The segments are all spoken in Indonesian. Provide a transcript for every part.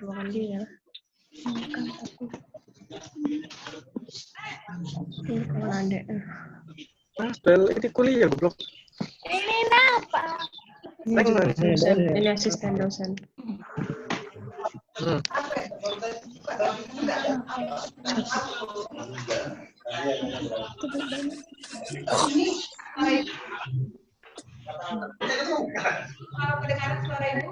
Ruangan dia. Ini kawan adek. Bel, ini kuliah goblok. Ini apa? Ini asisten dosen. Kalau kedengaran suara ibu?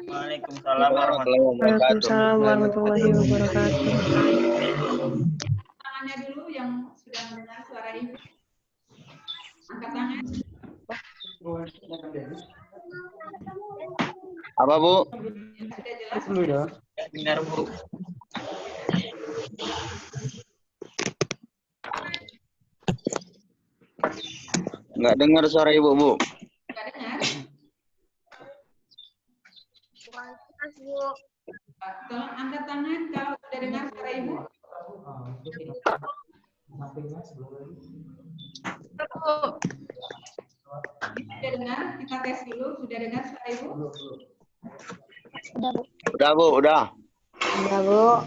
Waalaikumsalam warahmatullahi wabarakatuh. Tangannya dulu yang sudah mendengar suara ibu. Angkat tangan. Apa, Bu? Yang sudah jelas. Dulu ya. Dengar, Bu. Nggak dengar suara Ibu, Bu. Nggak dengar? Tolong angkat tangan kalau sudah dengar suara ibu. Sudah dengar? Kita tes dulu. Sudah dengar suara ibu? Udah, Bu, udah. Iya, Bu.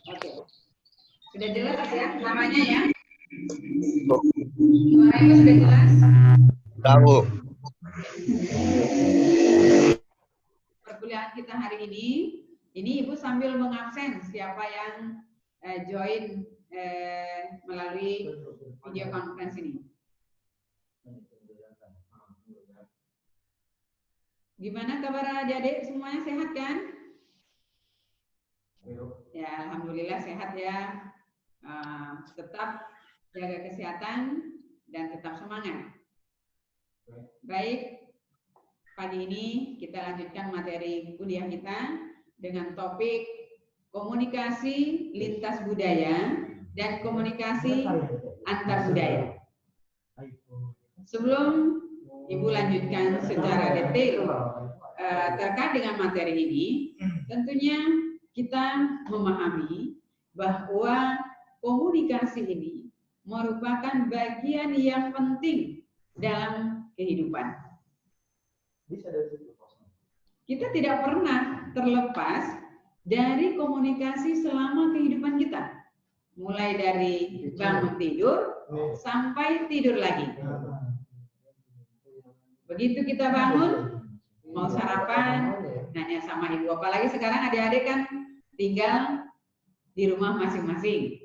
Oke. Sudah jelas ya namanya ya? Suara ibu sudah jelas? Udah, Bu. Perkuliahan kita hari ini ibu sambil mengabsen siapa yang join melalui video conference ini. Gimana kabar adik-adik semuanya sehat kan? Ya, alhamdulillah sehat ya. Tetap jaga kesehatan dan tetap semangat. Baik, pagi ini kita lanjutkan materi kuliah kita dengan topik komunikasi lintas budaya dan komunikasi antar budaya. Sebelum Ibu lanjutkan secara detail terkait dengan materi ini, tentunya kita memahami bahwa komunikasi ini merupakan bagian yang penting dalam kehidupan. Kita tidak pernah terlepas dari komunikasi selama kehidupan kita. Mulai dari bangun tidur sampai tidur lagi. Begitu kita bangun, mau sarapan, nanya sama ibu. Apalagi sekarang adik-adik kan tinggal di rumah masing-masing.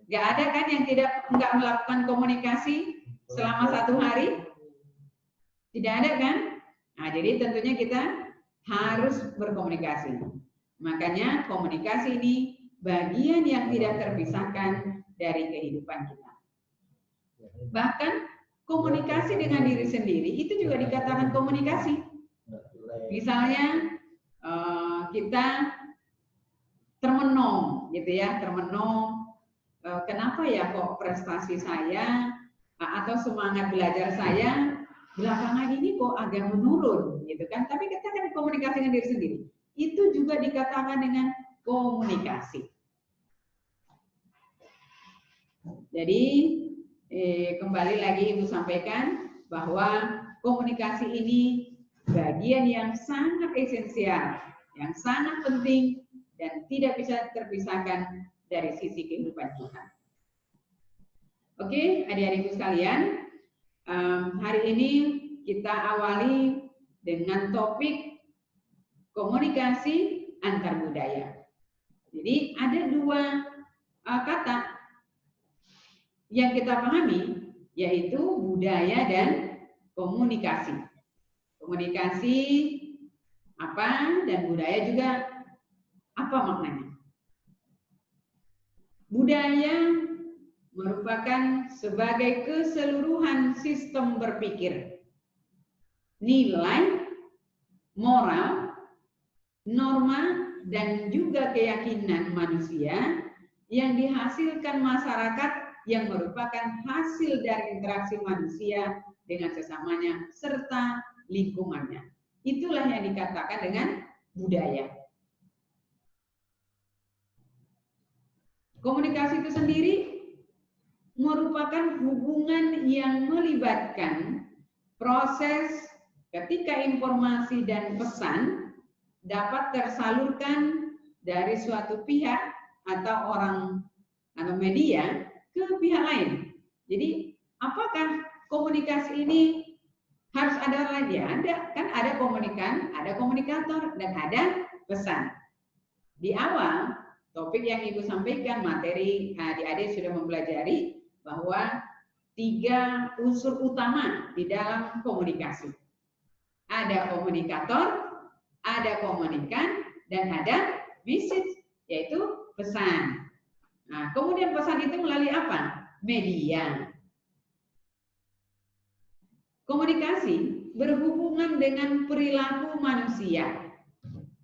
Gak ada kan yang nggak melakukan komunikasi selama satu hari? Tidak ada kan? Nah, jadi tentunya kita harus berkomunikasi. Makanya komunikasi ini bagian yang tidak terpisahkan dari kehidupan kita. Bahkan komunikasi dengan diri sendiri itu juga dikatakan komunikasi. Misalnya kita termenung, gitu ya, termenung. Kenapa ya kok prestasi saya atau semangat belajar saya belakangan ini kok agak menurun, gitu kan? Tapi kita kan komunikasi dengan diri sendiri. Itu juga dikatakan dengan komunikasi. Jadi kembali lagi Ibu sampaikan bahwa komunikasi ini bagian yang sangat esensial, yang sangat penting dan tidak bisa terpisahkan dari sisi kehidupan kita. Oke, adik-adikku sekalian, hari ini kita awali dengan topik komunikasi antar budaya. Jadi ada dua kata yang kita pahami, yaitu budaya dan komunikasi. Komunikasi apa dan budaya juga apa maknanya? Budaya merupakan sebagai keseluruhan sistem berpikir, nilai, moral, norma, dan juga keyakinan manusia yang dihasilkan masyarakat yang merupakan hasil dari interaksi manusia dengan sesamanya serta lingkungannya. Itulah yang dikatakan dengan budaya. Komunikasi itu sendiri merupakan hubungan yang melibatkan proses ketika informasi dan pesan dapat tersalurkan dari suatu pihak atau orang atau media ke pihak lain. Jadi, apakah komunikasi ini harus ada lagi? Ada, kan ada komunikan, ada komunikator, dan ada pesan. Di awal, topik yang Ibu sampaikan, materi adik-adik sudah mempelajari bahwa 3 unsur utama di dalam komunikasi. Ada komunikator, ada komunikan, dan ada message, yaitu pesan. Nah, kemudian pesan itu melalui apa? Media. Komunikasi berhubungan dengan perilaku manusia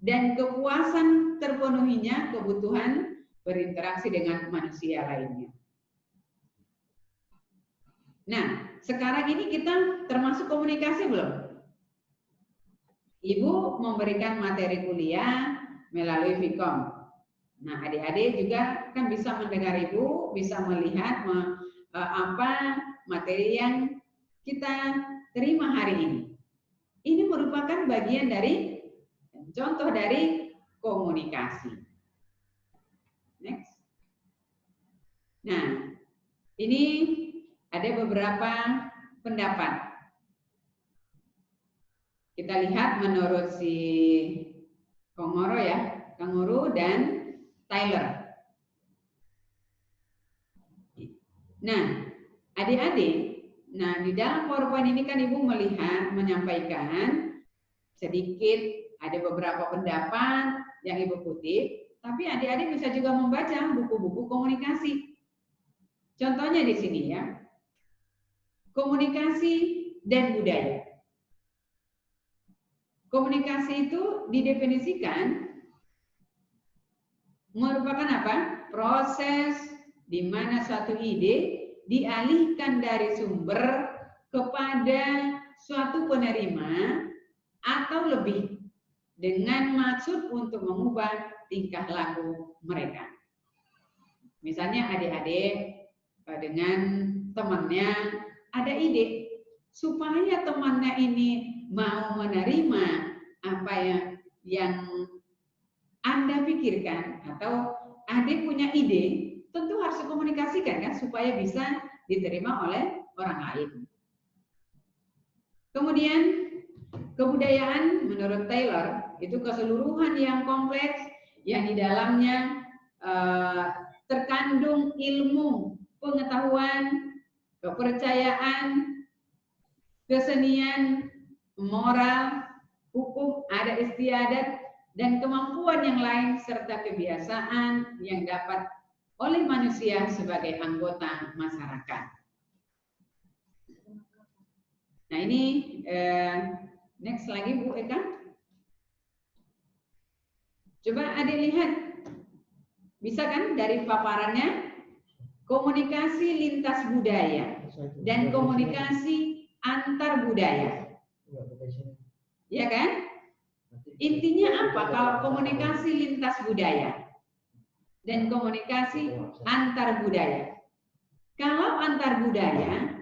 dan kepuasan terpenuhinya kebutuhan berinteraksi dengan manusia lainnya. Nah, sekarang ini kita termasuk komunikasi belum? Ibu memberikan materi kuliah melalui Vkom. Nah, adik-adik juga kan bisa mendengar Ibu, bisa melihat apa materi yang kita terima hari ini. Ini merupakan bagian dari contoh dari komunikasi. Next. Nah, ini ada beberapa pendapat. Kita lihat menurut si Kongoro ya, Kanguru dan Tyler. Nah, adik-adik, nah di dalam PowerPoint ini kan Ibu melihat, menyampaikan sedikit, ada beberapa pendapat yang Ibu kutip, tapi adik-adik bisa juga membaca buku-buku komunikasi. Contohnya di sini ya, komunikasi dan budaya. Komunikasi itu didefinisikan merupakan apa? Proses di mana suatu ide dialihkan dari sumber kepada suatu penerima atau lebih dengan maksud untuk mengubah tingkah laku mereka. Misalnya adik-adik dengan temannya ada ide supaya temannya ini mau menerima apa yang Anda pikirkan atau adik punya ide, tentu harus dikomunikasikan kan supaya bisa diterima oleh orang lain. Kemudian kebudayaan menurut Taylor itu keseluruhan yang kompleks yang di dalamnya terkandung ilmu, pengetahuan, kepercayaan, kesenian, moral, hukum, adat istiadat, dan kemampuan yang lain serta kebiasaan yang dapat oleh manusia sebagai anggota masyarakat. Nah ini next lagi Bu Eka. Coba adik lihat, bisa kan dari paparannya komunikasi lintas budaya dan komunikasi antar budaya. Ya kan? Intinya apa kalau komunikasi lintas budaya dan komunikasi antar budaya? Kalau antar budaya,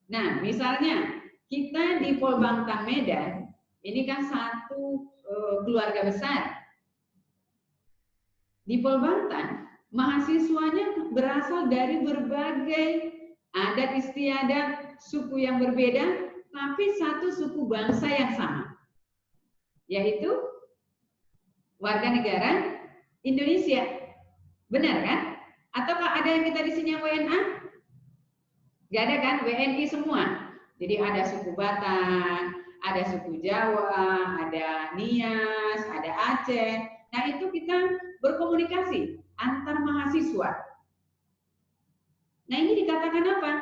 nah misalnya kita di Polbangtan Medan, ini kan satu keluarga besar. Di Polbangtan, mahasiswanya berasal dari berbagai adat istiadat, suku yang berbeda, tapi satu suku bangsa yang sama, yaitu warga negara Indonesia. Benar kan? Ataukah ada yang kita di sini yang WNA? Gak ada kan? WNI semua. Jadi ada suku Batak, ada suku Jawa, ada Nias, ada Aceh. Nah itu kita berkomunikasi antar mahasiswa. Nah ini dikatakan apa?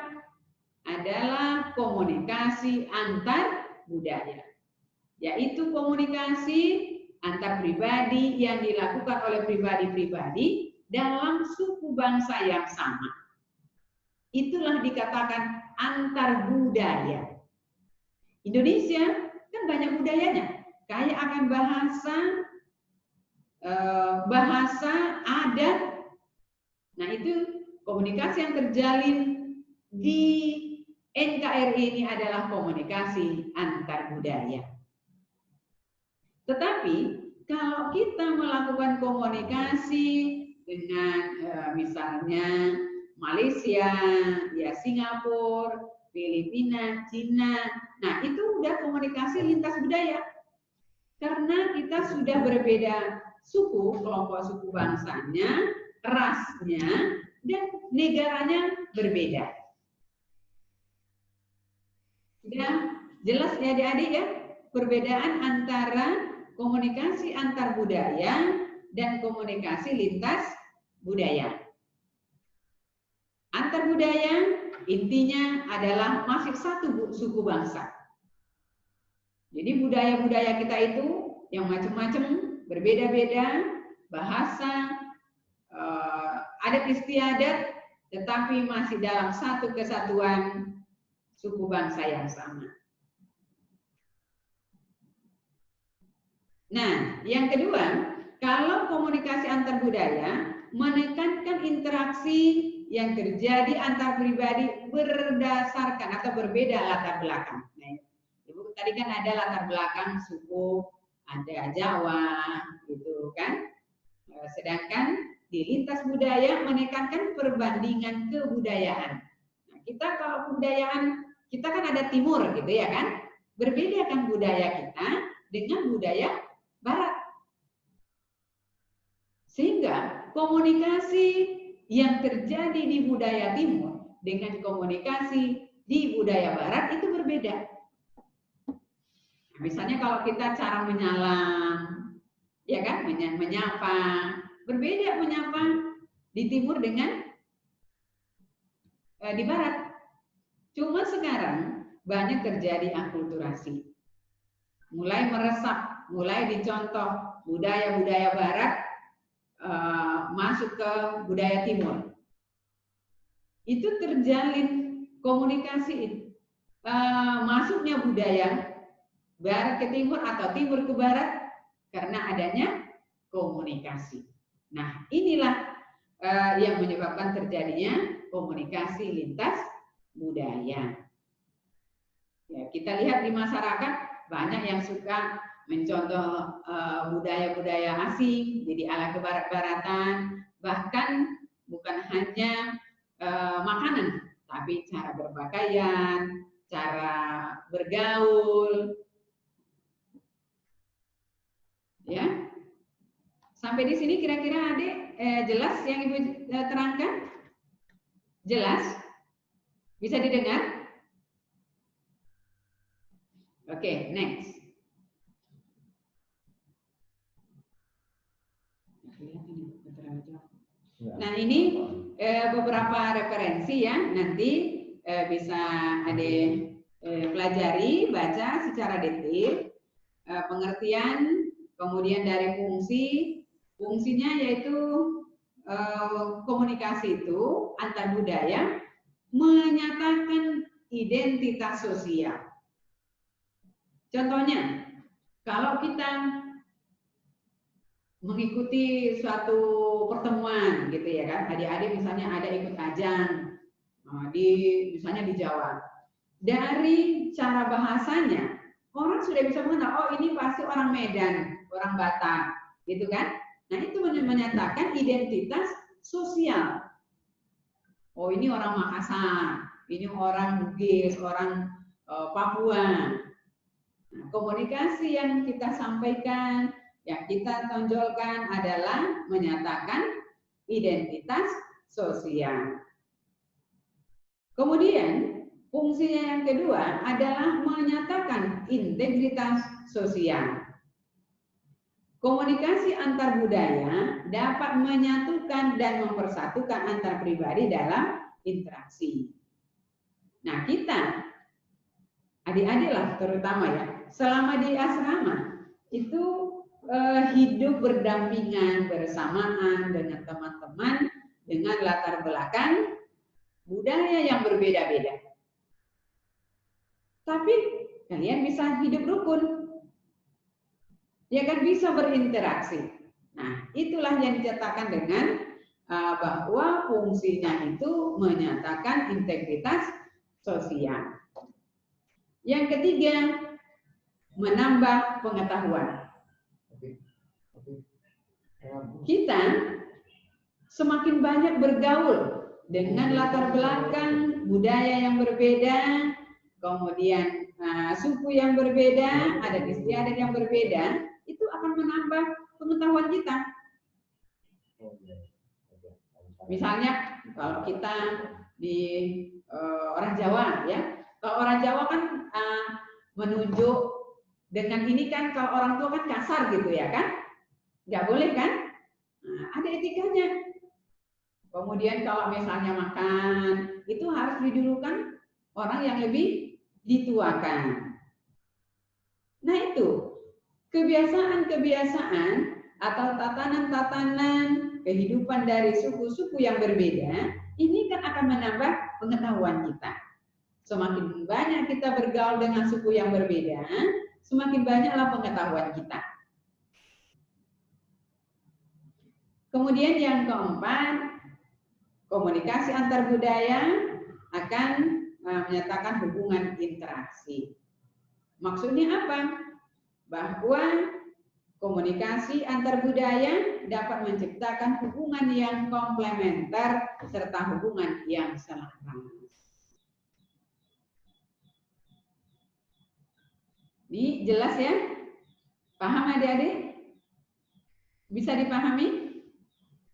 Adalah komunikasi antar budaya, yaitu komunikasi antar pribadi yang dilakukan oleh pribadi-pribadi dalam suku bangsa yang sama. Itulah dikatakan antar budaya. Indonesia kan banyak budayanya. Kaya akan bahasa, adat. Nah, itu komunikasi yang terjalin di NKRI ini adalah komunikasi antar budaya. Tetapi kalau kita melakukan komunikasi dengan misalnya Malaysia, ya Singapura, Filipina, Cina, nah itu udah komunikasi lintas budaya. Karena kita sudah berbeda suku, kelompok suku bangsanya, rasnya, dan negaranya berbeda. Sudah jelas ya adik-adik ya, perbedaan antara komunikasi antar budaya dan komunikasi lintas budaya. Antar budaya intinya adalah masih satu suku bangsa. Jadi budaya-budaya kita itu yang macam-macam, berbeda-beda, bahasa, adat istiadat, tetapi masih dalam satu kesatuan suku bangsa yang sama. Nah, yang kedua, kalau komunikasi antar budaya menekankan interaksi yang terjadi antar pribadi berdasarkan atau berbeda latar belakang. Nah, Ibu tadi kan ada latar belakang suku, ada Jawa, gitu kan. Sedangkan di lintas budaya menekankan perbandingan kebudayaan. Nah, kita kalau kebudayaan, kita kan ada timur gitu ya kan. Berbeda kan budaya kita dengan budaya barat. Sehingga komunikasi yang terjadi di budaya timur dengan komunikasi di budaya barat itu berbeda. Misalnya kalau kita cara menyalam, ya kan, menyapa, berbeda menyapa di timur dengan di barat. Cuma sekarang banyak terjadi akulturasi. Mulai meresap, mulai dicontoh budaya-budaya barat masuk ke budaya timur. Itu terjalin komunikasi masuknya budaya barat ke timur atau timur ke barat karena adanya komunikasi. Nah, inilah yang menyebabkan terjadinya komunikasi lintas budaya. Ya, kita lihat di masyarakat banyak yang suka mencontoh budaya-budaya asing, jadi ala kebarat-baratan, bahkan bukan hanya makanan, tapi cara berpakaian, cara bergaul. Ya, sampai di sini kira-kira adik jelas yang Ibu terangkan? Jelas? Bisa didengar? Oke, next. Nah, ini beberapa referensi ya, nanti bisa adik pelajari, baca secara detail pengertian. Kemudian dari fungsinya yaitu komunikasi itu antar budaya menyatakan identitas sosial. Contohnya, kalau kita mengikuti suatu pertemuan gitu ya kan, adik-adik misalnya ada ikut ajang misalnya di Jawa, dari cara bahasanya orang sudah bisa mengenal, oh ini pasti orang Medan, orang Batak, gitu kan? Nah, itu menyatakan identitas sosial. Oh, ini orang Makassar, ini orang Bugis, orang Papua. Nah, komunikasi yang kita sampaikan, yang kita tonjolkan adalah menyatakan identitas sosial. Kemudian, fungsinya yang kedua adalah menyatakan integritas sosial. Komunikasi antar budaya dapat menyatukan dan mempersatukan antar pribadi dalam interaksi. Nah, kita, adik-adik lah terutama ya, selama di asrama, itu hidup berdampingan, bersamaan dengan teman-teman, dengan latar belakang budaya yang berbeda-beda. Tapi kalian bisa hidup rukun. Ya kan, bisa berinteraksi. Nah, itulah yang dinyatakan dengan bahwa fungsinya itu menyatakan integritas sosial. Yang ketiga, menambah pengetahuan. Kita semakin banyak bergaul dengan latar belakang budaya yang berbeda, kemudian suku yang berbeda, adat istiadat yang berbeda, itu akan menambah pengetahuan kita. Misalnya kalau kita di orang Jawa, ya, kalau orang Jawa kan menunjuk dengan ini kan, kalau orang tua kan kasar gitu ya kan, nggak boleh kan? Nah, ada etikanya. Kemudian kalau misalnya makan, itu harus didulukan orang yang lebih dituakan. Nah itu, kebiasaan-kebiasaan atau tatanan-tatanan kehidupan dari suku-suku yang berbeda, ini kan akan menambah pengetahuan kita. Semakin banyak kita bergaul dengan suku yang berbeda, semakin banyaklah pengetahuan kita. Kemudian yang keempat, komunikasi antar budaya akan menyatakan hubungan interaksi. Maksudnya apa? Bahwa komunikasi antar budaya dapat menciptakan hubungan yang komplementer serta hubungan yang selaras. Ini jelas ya? Paham adik-adik? Bisa dipahami?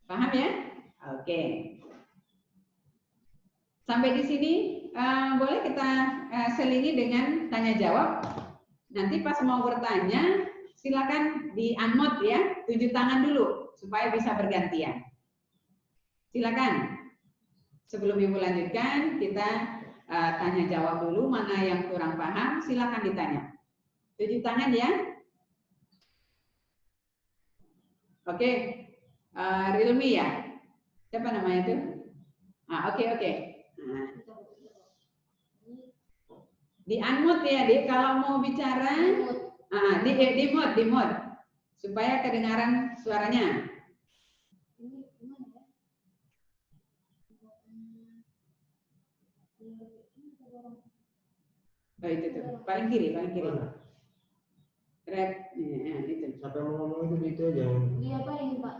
Paham ya? Oke. Sampai di sini boleh kita selingi dengan tanya jawab. Nanti pas mau bertanya, silakan di unmute ya, 7 tangan dulu supaya bisa bergantian. Silakan. Sebelum Ibu lanjutkan, kita tanya jawab dulu, mana yang kurang paham, silakan ditanya. 7 tangan ya. Oke. Rilmi ya. Siapa namanya itu? Oke. Nah. Di unmute ya, Dik. Kalau mau bicara, di mute supaya kedengaran suaranya. Oh, itu tuh. Paling kiri. Red, itu. Sampai mau ngomong itu aja. Iya paling Pak.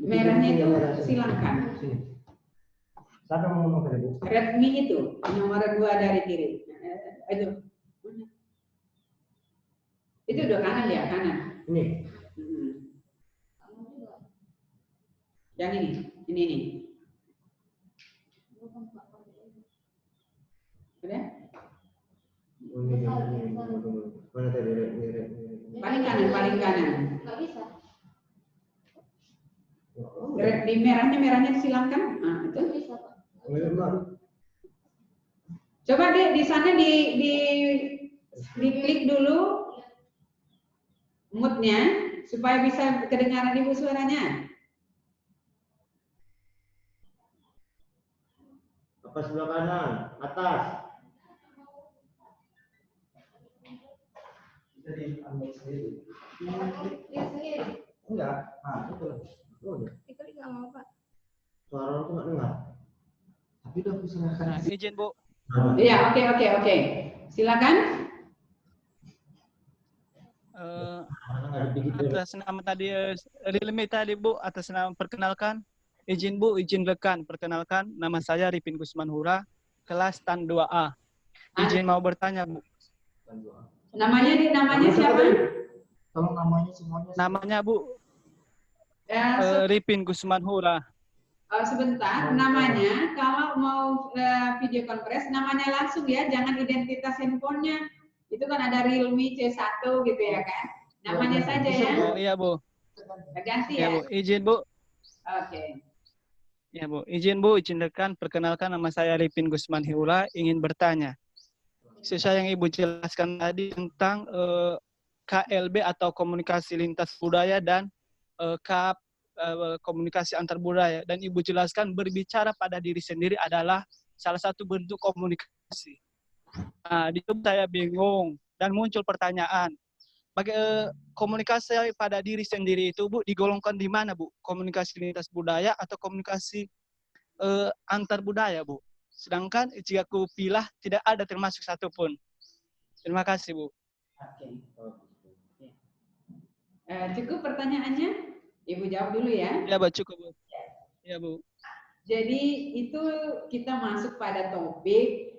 Merahnya itu silakan. Siapa mau ngomong tadi, Bu? Redmi itu nomor 2 dari kiri. Itu udah kanan ya, kanan. Ini. Yang ini. Udah? Mana tadi? Paling kanan. Nggak bisa. Di merahnya silakan. Nah, itu. Nggak bisa Pak. Coba deh di sana diklik dulu mute-nya supaya bisa kedengaran Ibu suaranya. Apa sebelah kanan? Atas. Bisa di sendiri. Lihat sendiri. Enggak. Itu. Oh, Diklik nggak mau Pak. suara orang tuh nggak dengar. Tapi udah aku serahkan. Izin Bu. Iya, oke. Silakan. Atas nama tadi Rilmi tadi Bu, atas nama perkenalkan. Izin Bu, izin rekan. Perkenalkan, nama saya Ripin Gusman Hura, kelas TAN 2A. Izin mau bertanya Bu. Namanya siapa? Tolong namanya semuanya. Namanya Bu Ya, Ripin Gusman Hura. sebentar, namanya kalau mau video conference namanya langsung ya, jangan identitas handphonenya. Itu kan ada Realme C1 gitu ya kan. Namanya saja ya. Oh iya Bu. Ganti Iya ya. Bu, izin Bu. Oke. Ya Bu, izin Bu, izin rekan. Perkenalkan, nama saya Ripin Gusman Hura, ingin bertanya. Sesuai yang Ibu jelaskan tadi tentang KLB atau komunikasi lintas budaya dan komunikasi antar budaya, dan Ibu jelaskan berbicara pada diri sendiri adalah salah satu bentuk komunikasi. Di situ saya bingung dan muncul pertanyaan. Komunikasi pada diri sendiri itu, Bu, digolongkan di mana, Bu? Komunikasi lintas budaya atau komunikasi antar budaya, Bu? Sedangkan jika aku pilih tidak ada termasuk satupun. Terima kasih, Bu. Oke. Cukup pertanyaannya? Ibu jawab dulu ya. Ya, Bu, cukup, Bu. Ya, Bu. Jadi itu kita masuk pada topik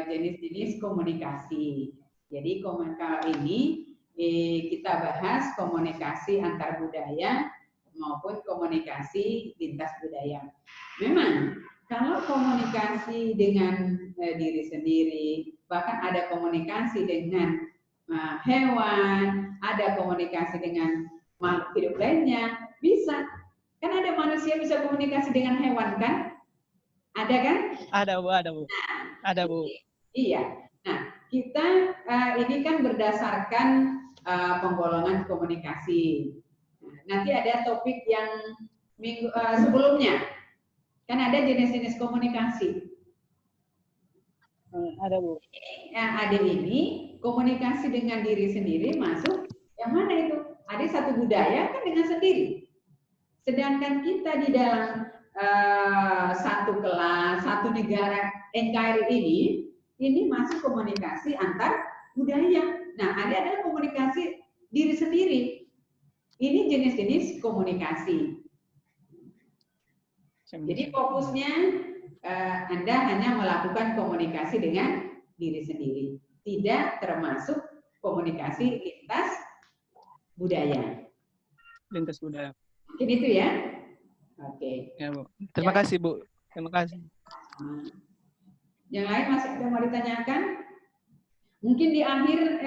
jenis-jenis komunikasi. Jadi kali ini kita bahas komunikasi antar budaya maupun komunikasi lintas budaya. Memang kalau komunikasi dengan diri sendiri, bahkan ada komunikasi dengan hewan, ada komunikasi dengan makhluk hidup lainnya, bisa. Kan ada manusia bisa komunikasi dengan hewan kan? Ada kan? Ada, Bu, ada, Bu. Ada, Bu. Iya. Nah, kita ini kan berdasarkan penggolongan komunikasi. Nanti ada topik yang sebelumnya. Kan ada jenis-jenis komunikasi. Ada, Bu. Nah, ada ini komunikasi dengan diri sendiri masuk. Yang mana itu? Ada satu budaya kan dengan sendiri. Sedangkan kita di dalam satu kelas, satu negara NKRI ini masuk komunikasi antar budaya. Nah, ada komunikasi diri sendiri. Ini jenis-jenis komunikasi. Jadi fokusnya Anda hanya melakukan komunikasi dengan diri sendiri. Tidak termasuk komunikasi lintas budaya. Lintas budaya. Mungkin itu ya. Oke. Ya, Bu. Terima kasih, Bu. Terima kasih. Yang lain masih ada mau ditanyakan? Mungkin di akhir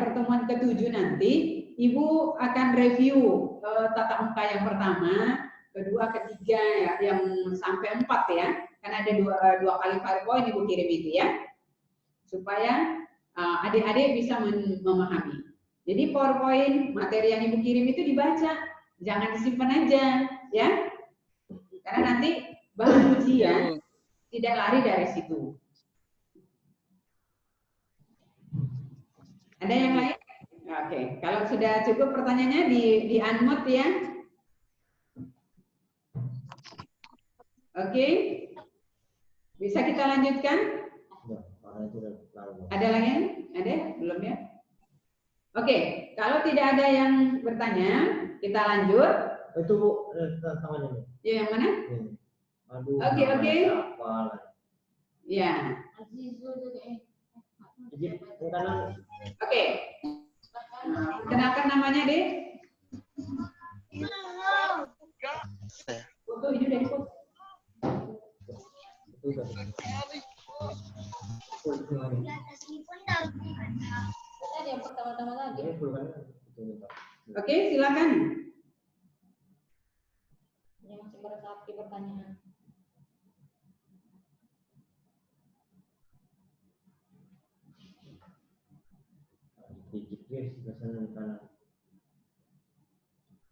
pertemuan ke-7 nanti, Ibu akan review tatap muka yang pertama, kedua, ketiga ya, yang sampai 4 ya. Karena ada dua kali PowerPoint Ibu kirim itu ya. Supaya adik-adik bisa memahami. Jadi PowerPoint materi yang Ibu kirim itu dibaca, jangan disimpan aja, ya. Karena nanti bahan ujian tidak lari dari situ. Ada yang lain? Oke, kalau sudah cukup pertanyaannya di unmute ya. Oke, bisa kita lanjutkan? Ada lagi? Ada? Belum ya? Oke, kalau tidak ada yang bertanya, kita lanjut. Itu Bu, tangan ini. Ya, yang mana? Aduh. Oke. Ya. Oke. Kenalkan namanya, Dek. Foto ini udah dipoto. Tadi yang pertama-tama tadi. Oke, silakan. Yang masih meresapi pertanyaan.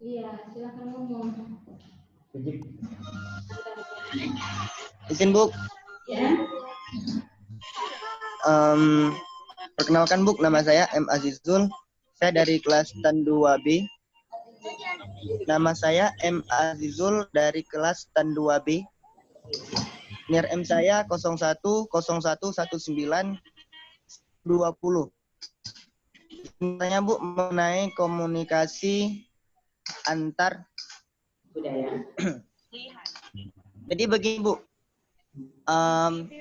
Iya, silakan ngomong. Izin, Bu. Ya. Perkenalkan, Bu, nama saya M. Azizul. Saya dari kelas STAN 2B. Nama saya M. Azizul dari kelas STAN 2B. NIR M saya 01011920. Tanya, Bu, mengenai komunikasi antar budaya. Jadi begini, Bu.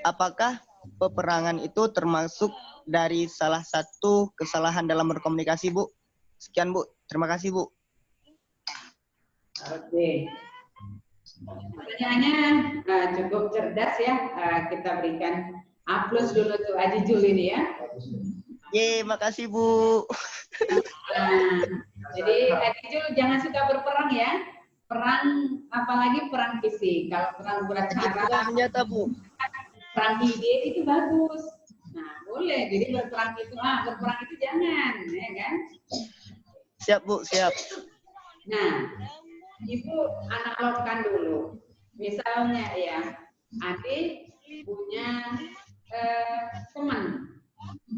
Apakah peperangan itu termasuk dari salah satu kesalahan dalam berkomunikasi, Bu? Sekian, Bu. Terima kasih, Bu. Oke. Pertanyaannya cukup cerdas ya. Kita berikan A+ dulu tuh Azizul ini ya. Ye, makasih, Bu. Jadi Azizul jangan suka berperang ya. Perang, apalagi perang fisik. Kalau perang beracara, Senjata, Bu. perang ide itu bagus. Nah, boleh. Jadi berperang itu jangan, ya kan? Siap, Bu, siap. Nah, Ibu analogkan dulu. Misalnya ya, adik punya teman.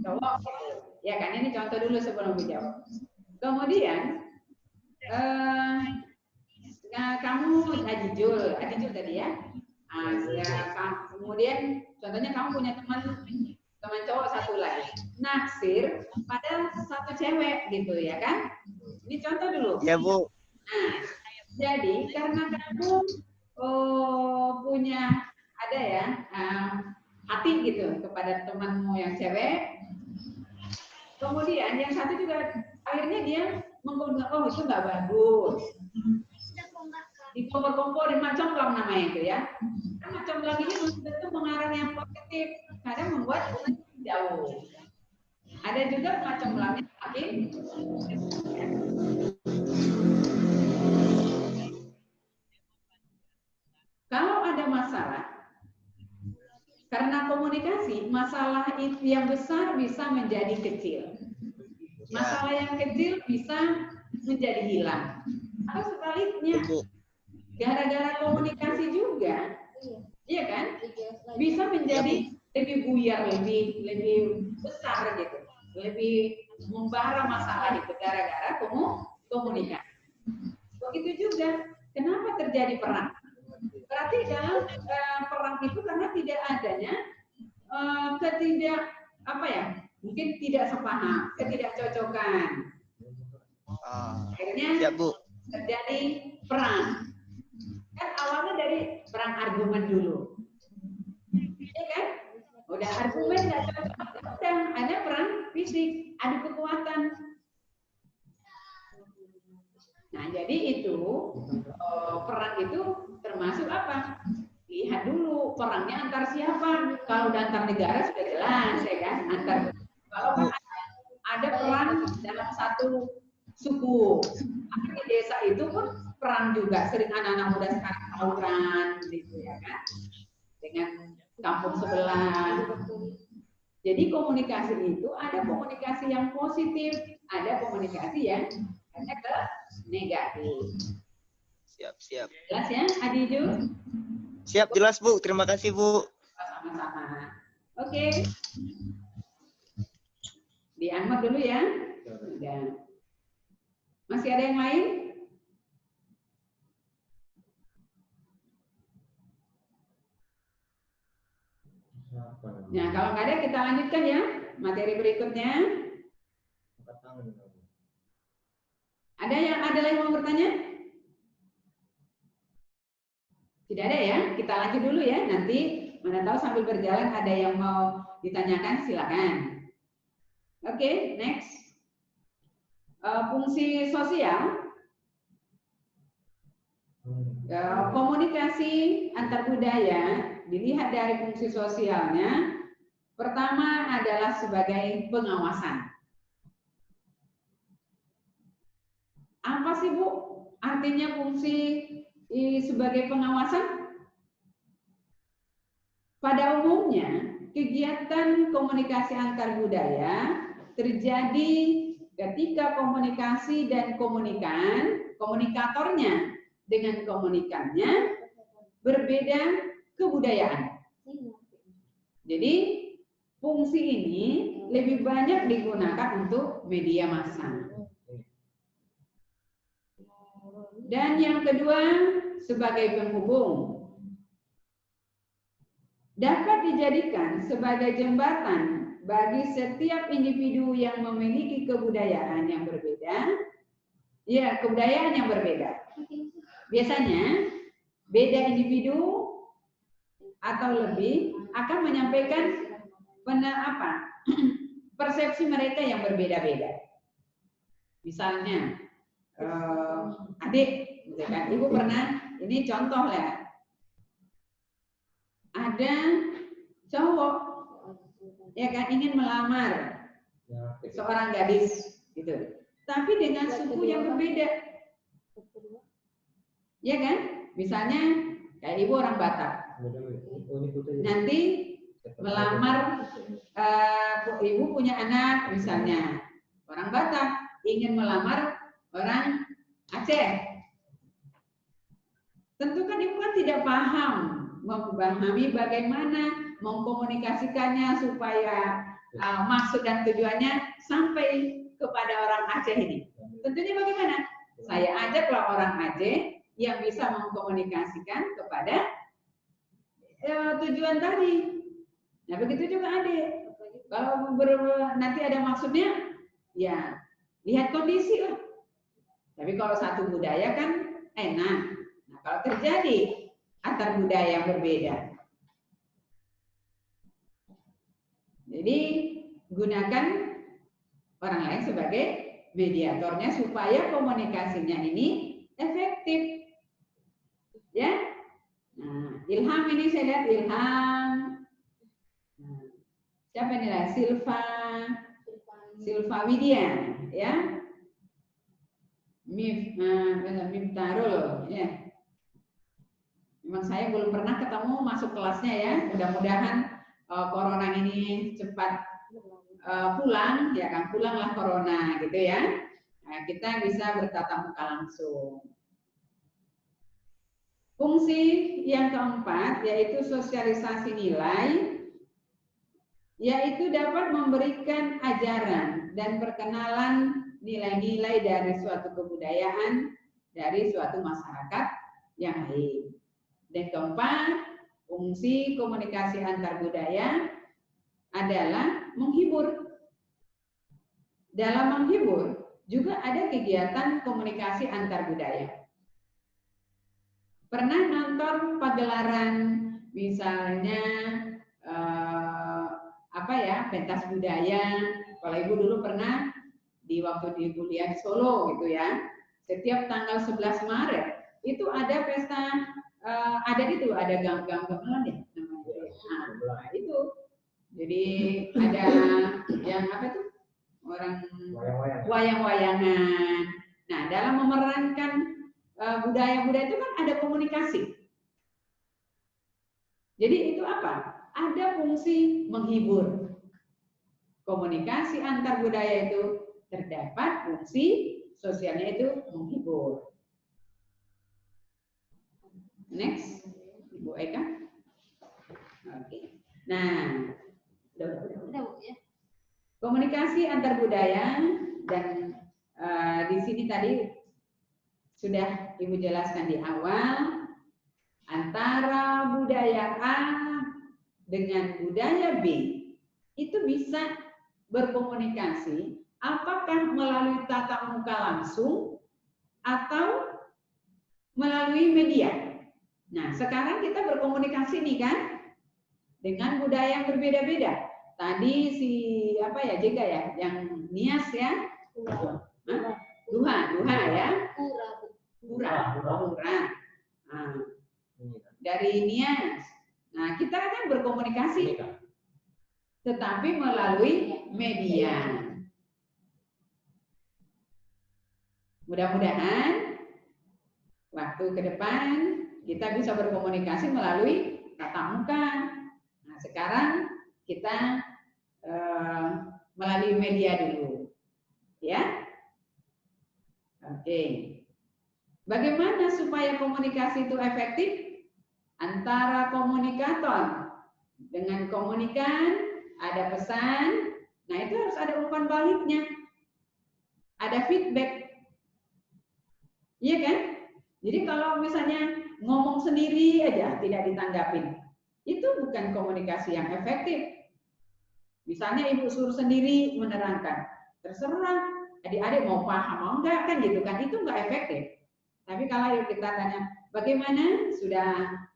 cowok gitu. Ya kan, ini contoh dulu sebelum dijawab. Kemudian kamu Adijul tadi ya. Kemudian contohnya kamu punya teman cowok satu lagi, naksir pada satu cewek gitu ya kan? Ini contoh dulu. Ya Bu. Nah, jadi karena kamu punya ada ya hati gitu kepada temanmu yang cewek, kemudian yang satu juga akhirnya dia mengkomentar, oh itu nggak bagus, dikompor-kompor, macam-macam namanya itu ya. Macam-macam ini belum tentu mengarah yang positif, kadang membuat hubungan jauh. Ada juga macam-macam makin. Kalau ada masalah, karena komunikasi, masalah yang besar bisa menjadi kecil. Masalah yang kecil bisa menjadi hilang. Atau sebaliknya, gara-gara komunikasi juga, iya kan? Bisa menjadi lebih buyar, lebih besar gitu, lebih membara masalah itu gara-gara komunikasi. Begitu juga, kenapa terjadi perang? Berarti dalam perang itu karena tidak adanya mungkin tidak sepaham, ketidakcocokan. Akhirnya terjadi perang. Kan awalnya dari perang argumen dulu, ya kan? Udah argumen nggak cocok, udah ada perang fisik, adu kekuatan. Nah, jadi itu perang itu termasuk apa? Lihat dulu perangnya antar siapa. Kalau antar negara sudah jelas, ya kan? Kalau ada perang dalam satu suku, di desa itu pun perang juga. Sering anak-anak muda sekarang tawuran, gitu ya kan? Dengan kampung sebelah. Jadi komunikasi itu ada komunikasi yang positif, ada komunikasi yang negatif. Siap. Jelas ya, Adiju? Siap, jelas Bu. Terima kasih Bu. Sama-sama. Oke. Di-unmute dulu ya. Udah. Masih ada yang lain? Nah, kalau nggak ada kita lanjutkan ya materi berikutnya. Ada lagi yang mau bertanya? Tidak ada ya? Kita lanjut dulu ya. Nanti mana tahu sambil berjalan ada yang mau ditanyakan, silakan. Oke, next. Fungsi sosial. Komunikasi antar budaya dilihat dari fungsi sosialnya. Pertama adalah sebagai pengawasan. Apa sih Bu artinya fungsi sebagai pengawasan? Pada umumnya, kegiatan komunikasi antar budaya terjadi ketika komunikasi dan komunikatornya dengan komunikannya berbeda kebudayaan. Jadi, fungsi ini lebih banyak digunakan untuk media massa. Dan yang kedua, sebagai penghubung. Dapat dijadikan sebagai jembatan bagi setiap individu yang memiliki kebudayaan yang berbeda. Ya, kebudayaan yang berbeda. Biasanya, beda individu atau lebih akan menyampaikan persepsi mereka yang berbeda-beda. Misalnya, adik, gitu kan? Ibu pernah, ini contoh ya, ada cowok, ya kan, ingin melamar seorang gadis, gitu. Tapi dengan suku yang berbeda, ya kan? Misalnya kayak ibu orang Batak, nanti melamar, ibu punya anak, misalnya orang Batak ingin melamar orang Aceh. Tentu kan ibu kan tidak paham, memahami bagaimana mengkomunikasikannya supaya maksud dan tujuannya sampai kepada orang Aceh ini. Tentunya bagaimana? Saya ajaklah orang Aceh yang bisa mengkomunikasikan kepada tujuan tadi. Nah begitu juga adik. Kalau nanti ada maksudnya, ya lihat kondisi lah. Tapi kalau satu budaya kan enak. Nah kalau terjadi antar budaya yang berbeda, jadi gunakan orang lain sebagai mediatornya supaya komunikasinya ini efektif. Ya. Nah, Ilham ini saya lihat Ilham. Nah, siapa ini lah? Silva Widya, ya. Miftarul, ya. Memang saya belum pernah ketemu masuk kelasnya ya. Mudah-mudahan corona ini cepat pulang, ya kan, pulanglah corona gitu ya. Nah, kita bisa bertatap muka langsung. Fungsi yang keempat yaitu sosialisasi nilai, yaitu dapat memberikan ajaran dan perkenalan nilai-nilai dari suatu kebudayaan, dari suatu masyarakat yang lain. Dan keempat, fungsi komunikasi antar budaya adalah menghibur. Dalam menghibur juga ada kegiatan komunikasi antar budaya. Pernah nonton pagelaran misalnya pentas budaya? Kalau ibu dulu pernah waktu di kuliah di Solo gitu ya. Setiap tanggal 11 Maret itu ada pesta adat itu, ada gamelan ya namanya. Nah, itu. Jadi ada yang apa tuh? Orang wayang-wayangan. Nah, dalam memerankan budaya-budaya itu kan ada komunikasi. Jadi itu apa? Ada fungsi menghibur. Komunikasi antar budaya itu terdapat fungsi sosialnya itu menghibur. Next, Ibu Eka. Oke. Nah, udah ya. Komunikasi antar budaya dan di sini tadi sudah Ibu jelaskan di awal, antara budaya A dengan budaya B itu bisa berkomunikasi apakah melalui tatap muka langsung atau melalui media. Nah, sekarang kita berkomunikasi nih kan dengan budaya yang berbeda-beda. Tadi si Jega ya, yang Nias ya, Duha ya, Pura. Nah, dari Nias. Nah, kita kan berkomunikasi, tetapi melalui media. Mudah-mudahan waktu ke depan kita bisa berkomunikasi melalui tatap muka. Nah, sekarang kita melalui media dulu, ya. Oke. Bagaimana supaya komunikasi itu efektif antara komunikator dengan komunikan? Ada pesan, nah itu harus ada umpan baliknya, ada feedback, iya kan? Jadi kalau misalnya ngomong sendiri aja tidak ditanggapin, itu bukan komunikasi yang efektif. Misalnya ibu suruh sendiri menerangkan, terserah adik-adik mau paham mau enggak kan gitu kan, itu enggak efektif. Tapi kalau kita tanya bagaimana,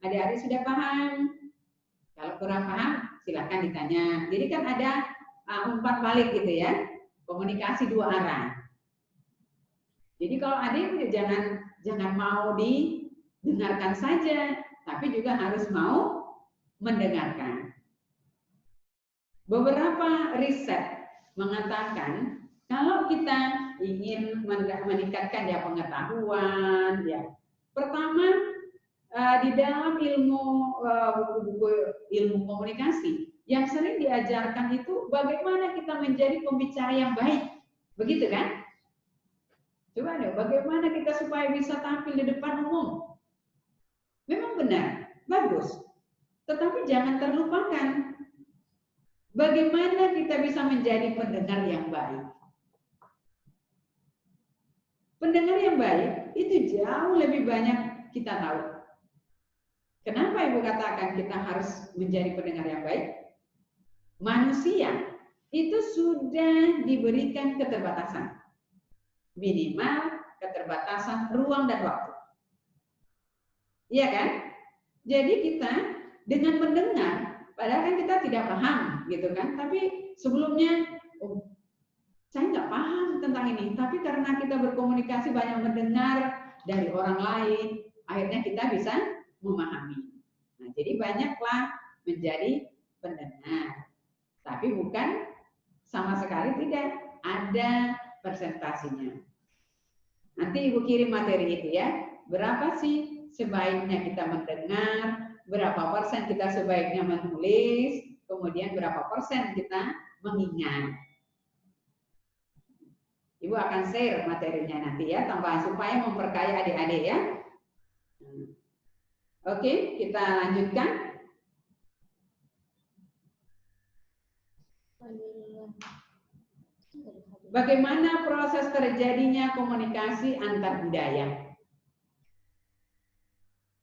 adik-adik sudah paham? Kalau kurang paham silakan ditanya. Jadi kan ada umpan balik gitu ya, komunikasi dua arah. Jadi kalau adik jangan mau didengarkan saja, tapi juga harus mau mendengarkan. Beberapa riset mengatakan kalau kita ingin meningkatkan ya pengetahuan, ya pertama di dalam buku-buku ilmu komunikasi yang sering diajarkan itu bagaimana kita menjadi pembicara yang baik, begitu kan? Coba deh, bagaimana kita supaya bisa tampil di depan umum? Memang benar, bagus. Tetapi jangan terlupakan Bagaimana kita bisa menjadi pendengar yang baik? Pendengar yang baik itu jauh lebih banyak kita tahu. Kenapa Ibu katakan kita harus menjadi pendengar yang baik? Manusia itu sudah diberikan keterbatasan. Minimal keterbatasan ruang dan waktu. Iya kan? Jadi kita dengan mendengar, padahal kan kita tidak paham gitu kan, tapi sebelumnya saya nggak paham tentang ini, tapi karena kita berkomunikasi banyak mendengar dari orang lain, akhirnya kita bisa memahami. Nah, jadi banyaklah menjadi pendengar, tapi bukan sama sekali tidak ada persentasinya. Nanti Ibu kirim materi itu ya, berapa sih sebaiknya kita mendengar, berapa persen kita sebaiknya menulis, kemudian berapa persen kita mengingat. Ibu akan share materinya nanti ya, tambahan supaya memperkaya adik-adik ya. Oke, kita lanjutkan. Bagaimana proses terjadinya komunikasi antar budaya?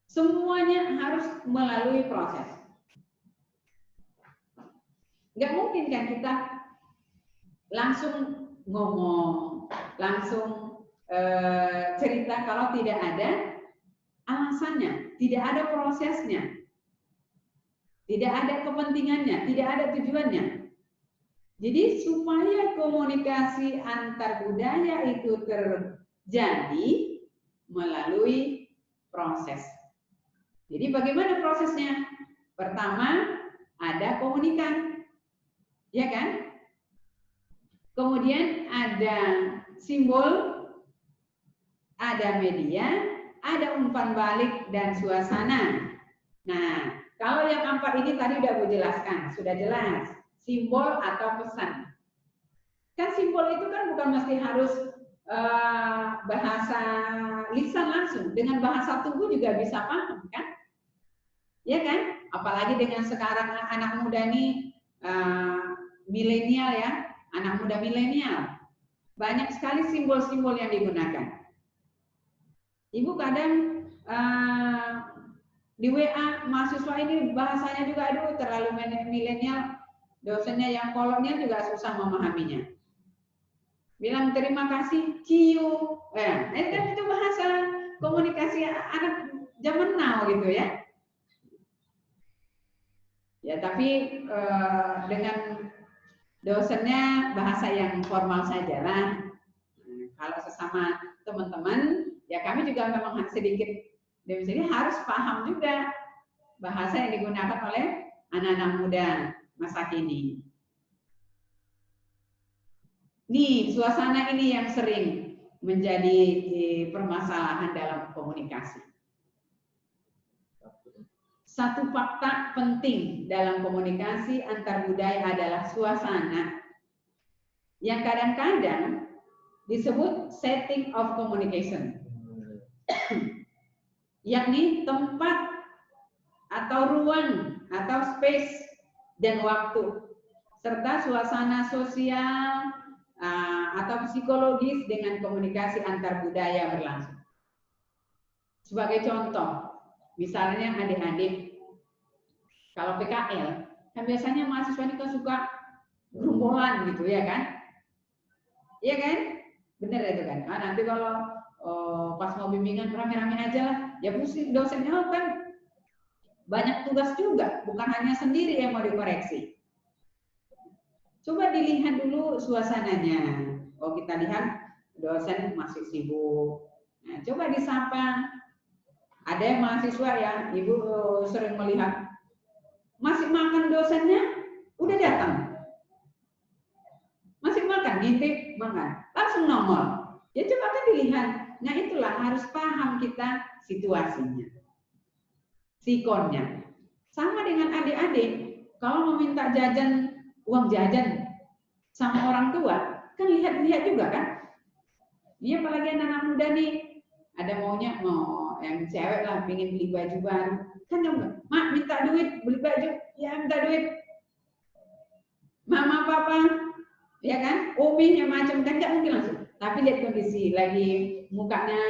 Semuanya harus melalui proses. Nggak mungkin kan kita langsung ngomong, langsung cerita kalau tidak ada alasannya, tidak ada prosesnya, tidak ada kepentingannya, tidak ada tujuannya. Jadi supaya komunikasi antar budaya itu terjadi melalui proses. Jadi bagaimana prosesnya? Pertama ada komunikan, ya kan? Kemudian ada simbol, ada media, ada umpan balik dan suasana. Nah, kalau yang 4 ini tadi udah Bu jelaskan, sudah jelas. Simbol atau pesan. Kan simbol itu kan bukan mesti harus bahasa lisan langsung, dengan bahasa tubuh juga bisa paham kan? Ya kan? Apalagi dengan sekarang anak muda nih milenial ya, anak muda milenial. Banyak sekali simbol-simbol yang digunakan. Ibu kadang di WA mahasiswa ini bahasanya juga aduh terlalu milenial, dosennya yang kolonial juga susah memahaminya. Bilang terima kasih, ciu. Itu bahasa komunikasi anak zaman now gitu ya. Ya tapi dengan dosennya bahasa yang formal saja lah. Kalau sesama teman-teman, ya kami juga memang sedikit demi sedikit harus paham juga bahasa yang digunakan oleh anak-anak muda masa kini. Nih, suasana ini yang sering menjadi permasalahan dalam komunikasi. Satu fakta penting dalam komunikasi antar budaya adalah suasana yang kadang-kadang disebut setting of communication, yakni tempat atau ruang atau space dan waktu, serta suasana sosial atau psikologis dengan komunikasi antar budaya berlangsung. Sebagai contoh, misalnya adik-adik, kalau PKL, kan biasanya mahasiswa ini kan suka gerombolan gitu ya kan? Iya kan? Bener itu kan? Nanti kalau pas mau bimbingan rame-rame aja lah, ya pusing dosennya kan banyak tugas juga, bukan hanya sendiri yang mau dikoreksi. Coba dilihat dulu suasananya. Oh kita lihat dosen masih sibuk. Nah, coba disapa. Ada yang mahasiswa ya, Ibu sering melihat masih makan dosennya, udah datang. Masih makan, ngintip makan, langsung nongol. Ya coba kan dilihat. Nah itulah harus paham kita situasinya, sikonnya. Sama dengan adik-adik, kalau mau minta jajan, uang jajan sama orang tua, kan lihat-lihat juga kan. Ini apalagi anak-anak muda nih, ada maunya mau yang cewek lah, pengen beli baju baru, kan dong, mak minta duit beli baju, ya minta duit. mama, papa, ya kan, umihnya macam kan nggak mungkin langsung. Tapi lihat kondisi, lagi mukanya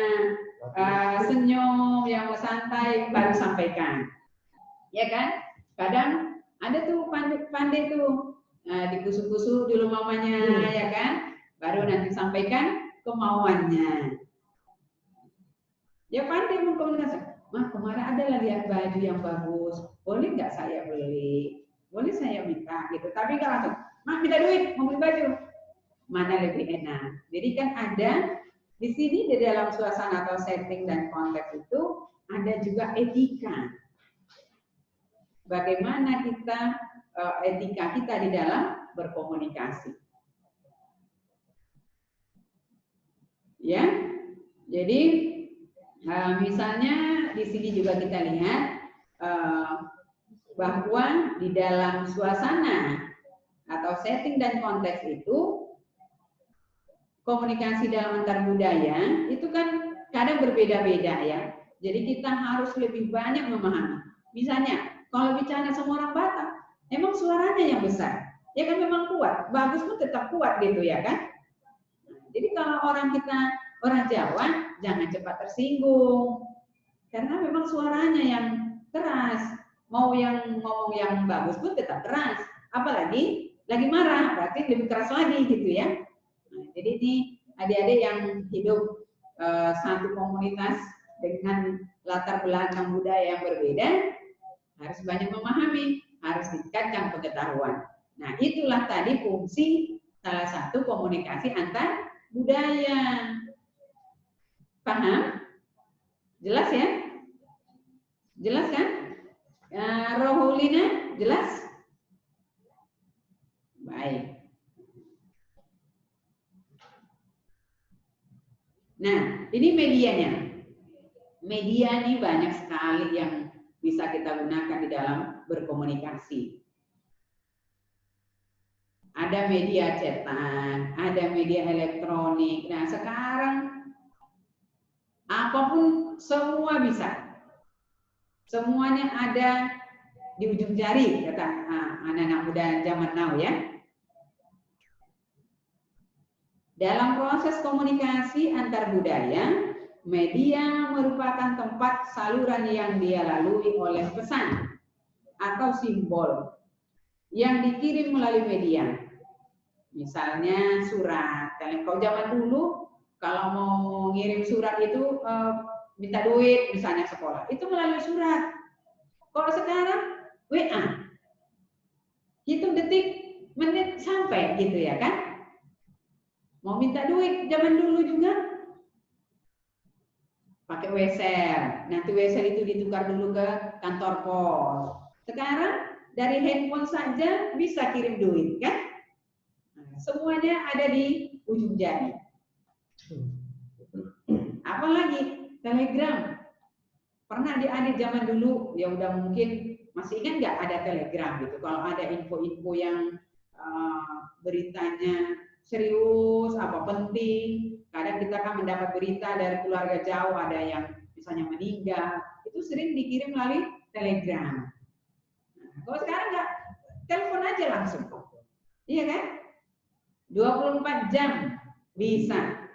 senyum, yang santai, baru sampaikan. Ya kan? Kadang ada tuh pandai tuh dikusuk-kusuk dulu mamanya, ya kan? Baru nanti sampaikan kemauannya. Ya pandai mengkomunikasi. Mah kemarin adalah lihat baju yang bagus, boleh nggak saya beli? Boleh saya minta gitu. Tapi nggak langsung, mah minta duit mau beli baju. Mana lebih enak? Jadi kan ada di sini di dalam suasana atau setting dan konteks itu ada juga etika. Bagaimana kita etika kita di dalam berkomunikasi. Ya, jadi misalnya di sini juga kita lihat bahwa di dalam suasana atau setting dan konteks itu komunikasi dalam antar budaya itu kan kadang berbeda-beda ya. Jadi kita harus lebih banyak memahami. Misalnya kalau bicara sama orang Batak, emang suaranya yang besar, ya kan memang kuat, bagus pun tetap kuat gitu ya kan. Jadi kalau orang Jawa jangan cepat tersinggung, karena memang suaranya yang keras. Mau yang ngomong yang bagus pun tetap keras, apalagi lagi marah berarti lebih keras lagi gitu ya. Nah, jadi ini adik-adik yang hidup satu komunitas dengan latar belakang budaya yang berbeda harus banyak memahami, harus tingkatkan pengetahuan. Nah, itulah tadi fungsi salah satu komunikasi antar budaya. Paham? Jelas ya? Jelas kan? Rohulina, jelas? Baik. Nah, ini medianya. Media ini banyak sekali yang bisa kita gunakan di dalam berkomunikasi. Ada media cetak, ada media elektronik. Nah, sekarang apapun semua bisa. Semuanya ada di ujung jari, kata anak-anak muda zaman now ya. Dalam proses komunikasi antar budaya, media merupakan tempat saluran yang dia lalui oleh pesan atau simbol yang dikirim melalui media. Misalnya surat. Kalau zaman dulu, kalau mau ngirim surat itu minta duit, misalnya sekolah, itu melalui surat. Kalau sekarang WA, hitung detik, menit sampai gitu ya kan? Mau minta duit zaman dulu juga pakai WSL. Nanti WSL itu ditukar dulu ke kantor pos. Sekarang dari handphone saja bisa kirim duit kan? Nah, semuanya ada di ujung jari. Apalagi Telegram. Pernah adik-adik zaman dulu, ya udah mungkin masih ingat nggak ada Telegram gitu. Kalau ada info-info yang beritanya serius, apa penting, kadang kita kan mendapat berita dari keluarga jauh, ada yang misalnya meninggal, itu sering dikirim melalui Telegram. Nah, kalau sekarang nggak, telepon aja langsung. Iya kan? 24 jam bisa.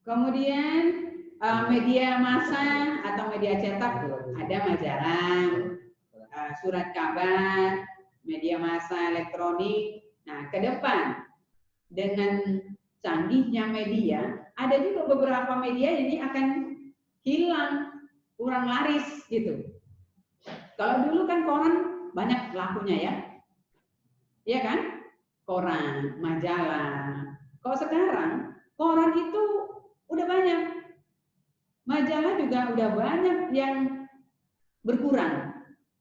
Kemudian media massa atau media cetak ada majalah, surat kabar, media massa elektronik. Nah, ke depan dengan canggihnya media, ada juga beberapa media ini akan hilang, kurang laris gitu. Kalau dulu kan koran banyak lakunya ya, iya kan? Koran, majalah. Kalau sekarang koran itu udah banyak, majalah juga udah banyak yang berkurang.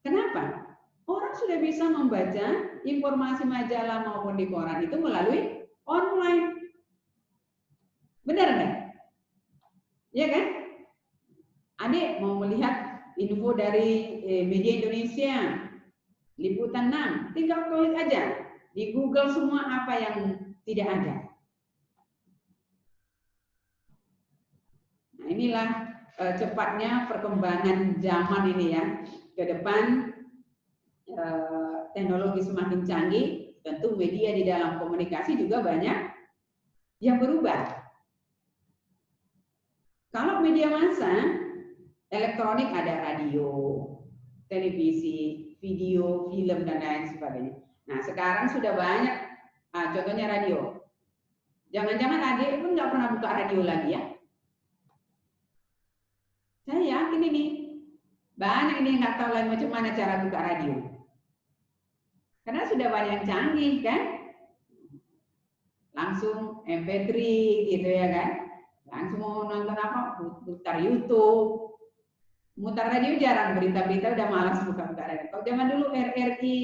Kenapa? Orang sudah bisa membaca informasi majalah maupun di koran itu melalui online. Benar nggak? Iya kan? Adik mau melihat info dari media Indonesia, Liputan 6, tinggal klik aja. Di Google semua apa yang tidak ada. Nah, inilah cepatnya perkembangan zaman ini ya. ke depan teknologi semakin canggih, tentu media di dalam komunikasi juga banyak yang berubah. Kalau media massa, elektronik ada radio, televisi, video, film, dan lain sebagainya. Nah, sekarang sudah banyak, contohnya radio. Jangan-jangan adik pun nggak pernah buka radio lagi ya? Saya yakin ini, banyak ini yang nggak tahu lagi macam mana cara buka radio. Karena sudah banyak yang canggih kan? Langsung MP3 gitu ya kan? Langsung mau nonton apa? Putar YouTube. Mutar radio jarang, berita-berita udah malas buka-buka radio. Kalau zaman dulu RRI,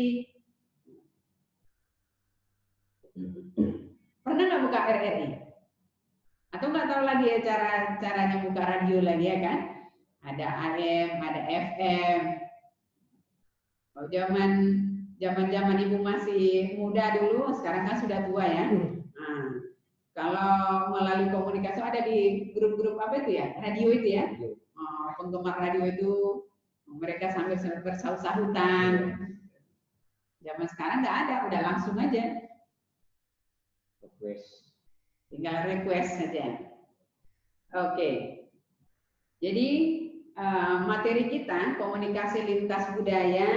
pernah nggak buka RRI? Atau nggak tahu lagi ya caranya buka radio lagi ya kan? Ada AM, ada FM. Kalau zaman ibu masih muda dulu, sekarang kan sudah tua ya. Nah, kalau melalui komunikasi ada di grup-grup apa itu ya? Radio itu ya? Penggemar radio itu mereka sambil bersaut-sahutan. Zaman sekarang nggak ada, udah langsung aja. Tinggal request saja. Oke. Jadi materi kita komunikasi lintas budaya,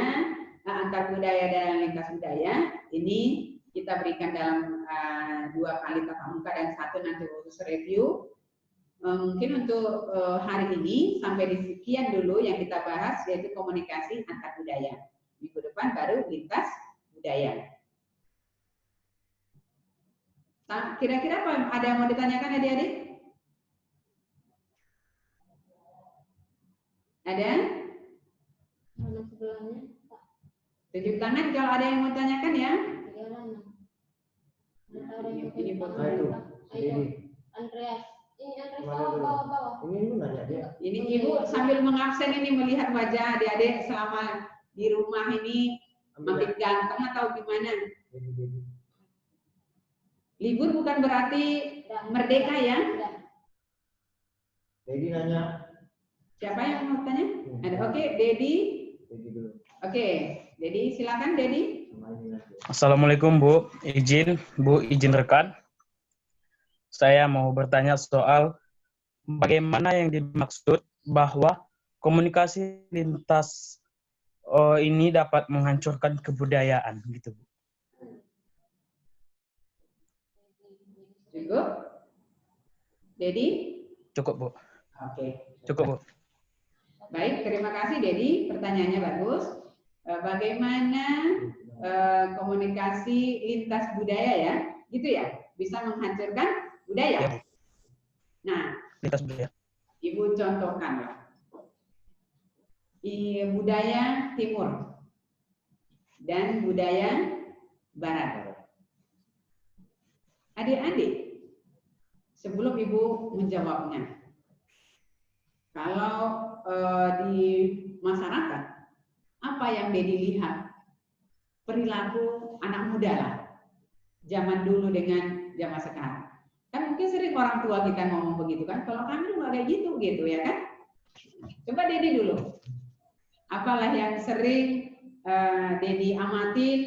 antar budaya dan lintas budaya ini kita berikan dalam 2 kali tatap muka dan 1 nanti khusus review. Mungkin untuk hari ini sampai di sekian dulu yang kita bahas, yaitu komunikasi antar budaya. Minggu depan baru lintas budaya. Kira-kira apa? Ada yang mau ditanyakan adik-adik? Ada? Mana sebelahnya, Pak? Tunjuk tangan kalau ada yang mau tanyakan ya. Ini Andreas. Ini Andreas bawah. Ini lu nanya dia. Ini ibu sambil mengabsen ini melihat wajah adik-adik selama di rumah ini makin ganteng atau gimana? Libur bukan berarti merdeka ya? Dedi nanya. Siapa yang mau tanya? Ada. Oke, Dedi. Oke, Dedi silakan Dedi. Assalamualaikum Bu, izin rekan. Saya mau bertanya soal bagaimana yang dimaksud bahwa komunikasi lintas ini dapat menghancurkan kebudayaan gitu Bu. Cukup? Dedi? Cukup Bu. Oke. Cukup Bu. Baik, terima kasih Dedi, pertanyaannya bagus. Bagaimana komunikasi lintas budaya ya, gitu ya, bisa menghancurkan budaya. Ya. Nah, Lintas budaya. Ibu contohkan ya. Budaya Timur dan budaya Barat. Adik-adik, sebelum Ibu menjawabnya, kalau di masyarakat, apa yang Dedi lihat? Perilaku anak muda lah. Zaman dulu dengan zaman sekarang. Kan mungkin sering orang tua kita ngomong begitu kan, kalau kami nggak kayak gitu ya kan? Coba Dedi dulu. Apalah yang sering Dedi amatin,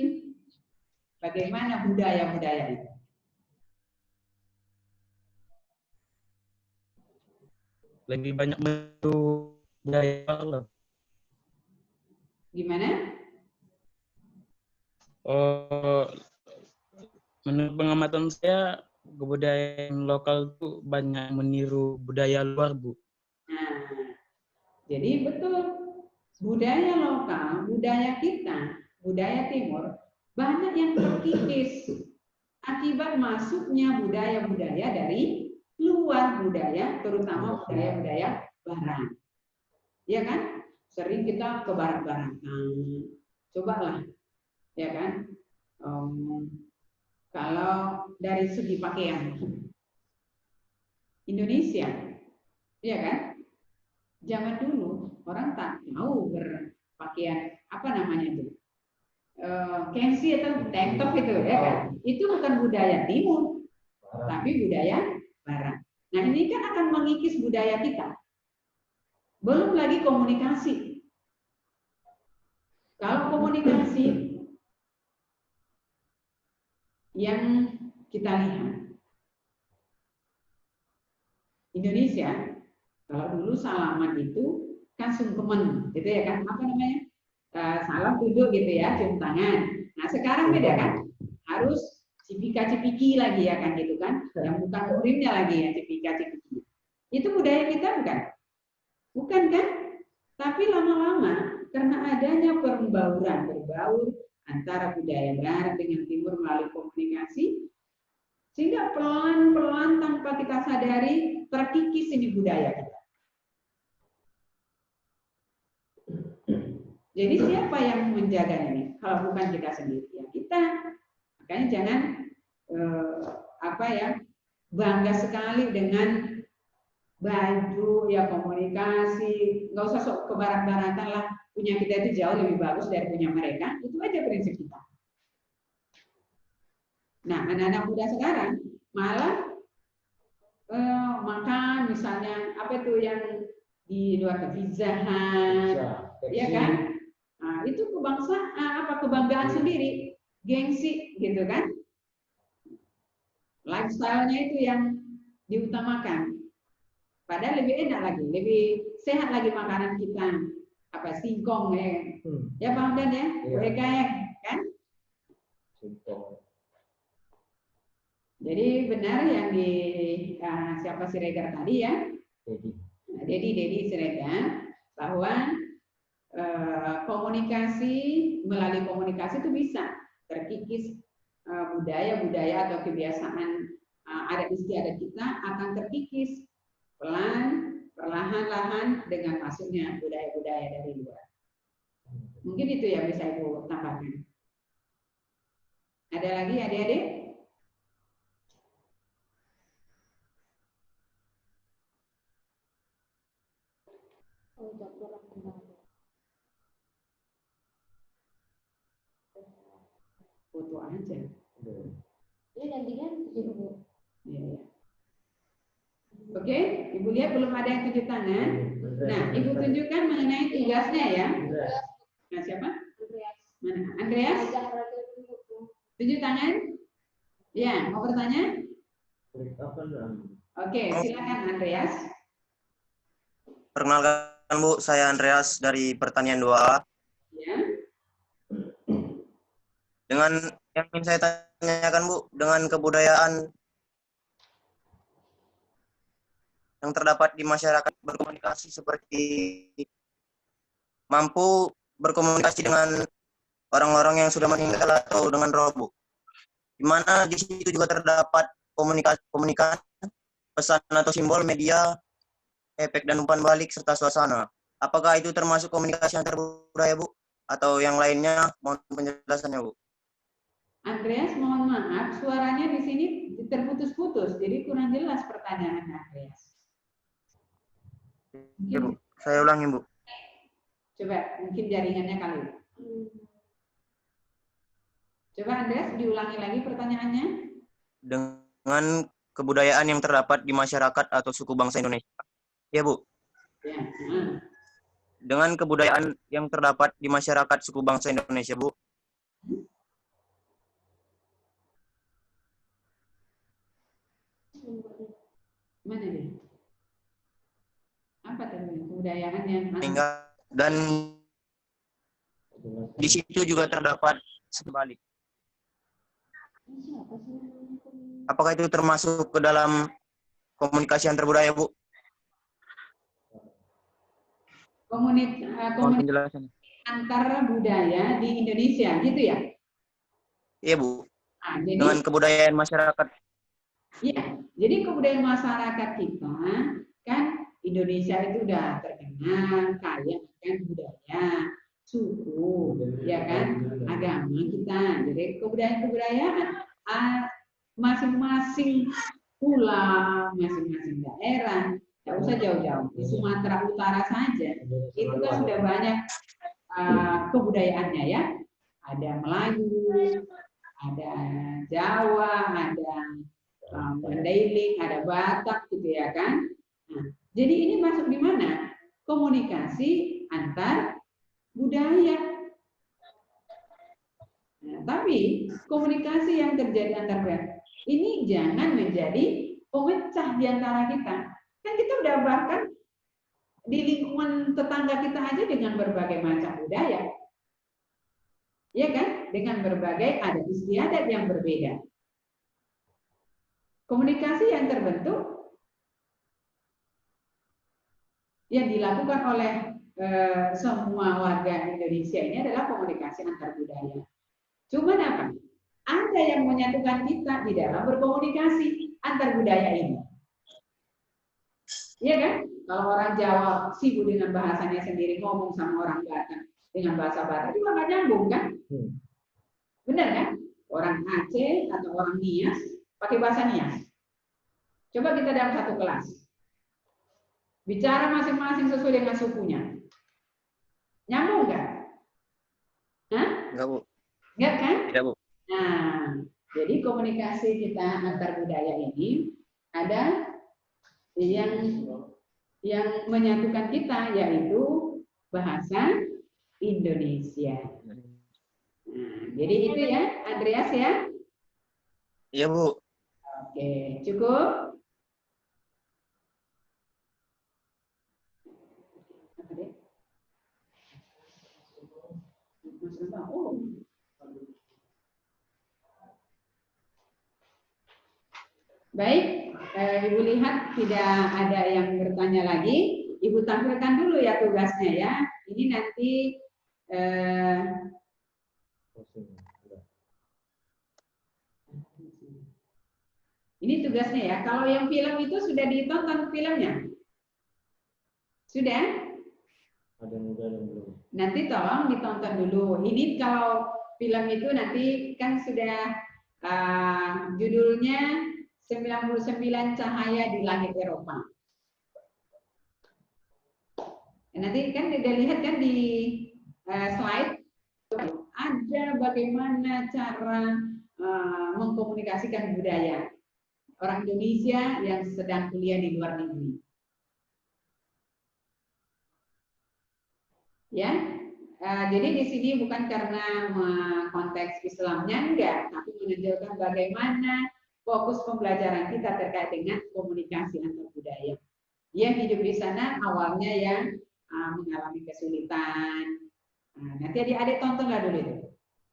bagaimana budaya-budaya itu? Lebih banyak budaya loh. Gimana? Menurut pengamatan saya, kebudayaan lokal itu banyak meniru budaya luar, Bu. Nah, jadi betul, budaya lokal, budaya kita, budaya timur, banyak yang terkikis akibat masuknya budaya-budaya dari luar budaya, terutama budaya-budaya barat. Ya kan? Sering kita ke barat-baratan. Cobalah, ya kan? Kalau dari segi pakaian, Indonesia, ya kan? Zaman dulu orang tak tahu berpakaian apa namanya itu, kensi atau tank top itu, ya kan? Itu bukan budaya timur, tapi budaya barat. Nah ini kan akan mengikis budaya kita. Belum lagi komunikasi. Kalau komunikasi yang kita lihat, Indonesia, kalau dulu salaman itu kan sungkeman, gitu ya kan? Apa namanya? Salam duduk gitu ya, cium tangan. Nah sekarang beda kan? Harus cipika-cipiki lagi ya kan gitu kan? Yang bukan murimnya lagi ya cipika-cipiki. Itu budaya kita bukan? Bukan kan? Tapi lama-lama karena adanya berbaur antara budaya barat dengan timur melalui komunikasi, sehingga pelan-pelan tanpa kita sadari terkikis ini budaya kita. Jadi siapa yang menjaga ini? Kalau bukan kita sendiri, ya kita. Makanya jangan bangga sekali dengan baju ya komunikasi, nggak usah sok ke barat-baratan lah. Punya kita itu jauh lebih bagus dari punya mereka. Itu aja prinsip kita. Nah, anak-anak muda sekarang malah makan misalnya apa itu yang di luar Pizza Hut, ya kan? Nah, itu kebanggaan sendiri, gengsi gitu kan? Lifestyle-nya itu yang diutamakan. Padahal lebih enak lagi, lebih sehat lagi makanan kita. Apa singkong ya? Ya Bang Dan ya, mereka ya kan? Jadi benar yang di siapa Siregar tadi ya? Dedi Siregar bahwa melalui komunikasi itu bisa terkikis budaya-budaya atau kebiasaan adat istiadat kita akan terkikis perlahan-lahan dengan masuknya budaya-budaya dari luar. Mungkin itu yang bisa Ibu tambahkan. Ada lagi adik-adik? Foto aja. Ini ganti-ganti Bu. Iya. Oke, Ibu lihat belum ada yang tunjuk tangan. Nah, Ibu tunjukkan mengenai tugasnya ya. Nah, siapa? Mana? Andreas? Tunjuk tangan. Ya, mau bertanya? Oke, silakan Andreas. Perkenalkan Bu, saya Andreas dari Pertanian 2A. Ya. Dengan yang ingin saya tanyakan Bu, dengan kebudayaan yang terdapat di masyarakat berkomunikasi seperti mampu berkomunikasi dengan orang-orang yang sudah meninggal atau dengan roh Bu. Di mana di situ juga terdapat komunikasi, pesan atau simbol media, efek dan umpan balik serta suasana. Apakah itu termasuk komunikasi antar budaya Bu? Atau yang lainnya? Mohon penjelasannya Bu. Andreas, mohon maaf, suaranya di sini terputus-putus, jadi kurang jelas pertanyaan Andreas. Ya, Bu. Saya ulangi Bu. Coba, mungkin jaringannya kali. Coba Andreas, diulangi lagi pertanyaannya. Dengan kebudayaan yang terdapat di masyarakat atau suku bangsa Indonesia. Ya Bu. Ya. Dengan kebudayaan yang terdapat di masyarakat suku bangsa Indonesia Bu. Mana nih? Apa tadi kebudayaan yang dan di situ juga terdapat sebalik. Apakah itu termasuk ke dalam komunikasi antar budaya Bu? Komunikasi antar budaya di Indonesia, gitu ya? Iya Bu. Nah, jadi, dengan kebudayaan masyarakat. Iya, jadi kebudayaan masyarakat kita kan Indonesia itu udah terkenal kaya kan budaya, suku, ya kan, agama kita. Jadi kebudayaan masing-masing pulau, masing-masing daerah, tidak usah jauh-jauh di Sumatera Utara saja, itu kan sudah banyak kebudayaannya ya. Ada Melayu, ada Jawa, ada Mandailing, ada Batak gitu ya kan. Nah, jadi ini masuk di mana? Komunikasi antar budaya. Nah, tapi komunikasi yang terjadi antar pihak ini jangan menjadi pemecah di antara kita. Kan kita udah bahkan di lingkungan tetangga kita aja dengan berbagai macam budaya. Ya kan? Dengan berbagai adat istiadat yang berbeda. Komunikasi yang terbentuk yang dilakukan oleh semua warga Indonesia ini adalah komunikasi antar budaya. Cuman apa? Ada yang menyatukan kita di dalam berkomunikasi antar budaya ini. Iya kan? Kalau orang Jawa sibuk dengan bahasanya sendiri, ngomong sama orang Batak dengan bahasa Batak juga nggak nyambung kan? Benar kan? Orang Aceh atau orang Nias pakai bahasa Nias. Coba kita dalam satu kelas. Bicara masing-masing sesuai dengan sukunya. Nyambung nggak? Hah? Enggak, Bu. Enggak kan? Tidak, Bu. Nah, jadi komunikasi kita antar budaya ini ada yang menyatukan kita yaitu bahasa Indonesia. Nah, jadi itu ya, Andreas ya. Iya, Bu. Oke, cukup. Apa deh? Mas Rembang, oh. Baik, Ibu lihat tidak ada yang bertanya lagi. Ibu tampilkan dulu ya tugasnya ya. Ini nanti ini tugasnya ya. Kalau yang film itu sudah ditonton filmnya? Sudah? Ada yang udah, ada yang belum. Nanti tolong ditonton dulu. Ini kalau film itu nanti kan sudah judulnya 99 Cahaya di Langit Eropa. Nanti kan udah lihat kan di slide ada bagaimana cara mengkomunikasikan budaya orang Indonesia yang sedang kuliah di luar negeri. Ya, jadi di sini bukan karena konteks Islamnya enggak, tapi menunjukkan bagaimana fokus pembelajaran kita terkait dengan komunikasi antar budaya. Dia hidup di sana awalnya yang mengalami kesulitan. Nah, nanti adik-adik tontonlah dulu itu.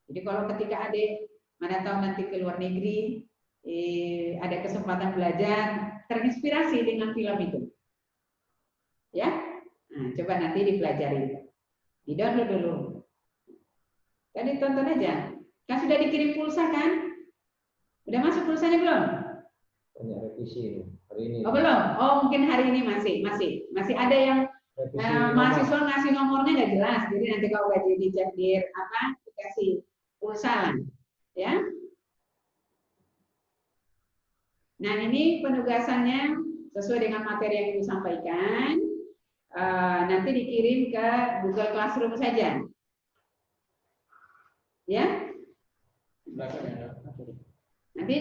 Jadi kalau ketika adik mana tahu nanti ke luar negeri ada kesempatan belajar, terinspirasi dengan film itu. Ya, nah, coba nanti dipelajari. Di-download dulu. Tadi tonton aja. Kan sudah dikirim pulsa kan? Udah masuk pulsanya belum? Banyak revisi ini. Hari ini. Oh belum? Oh mungkin hari ini masih ada yang mahasiswa ngasih nomornya nggak jelas. Jadi nanti kalau udah dijadir dikasih pulsa lah, ya. Nah ini penugasannya sesuai dengan materi yang Ibu sampaikan. Nanti dikirim ke Google Classroom saja, ya. Nanti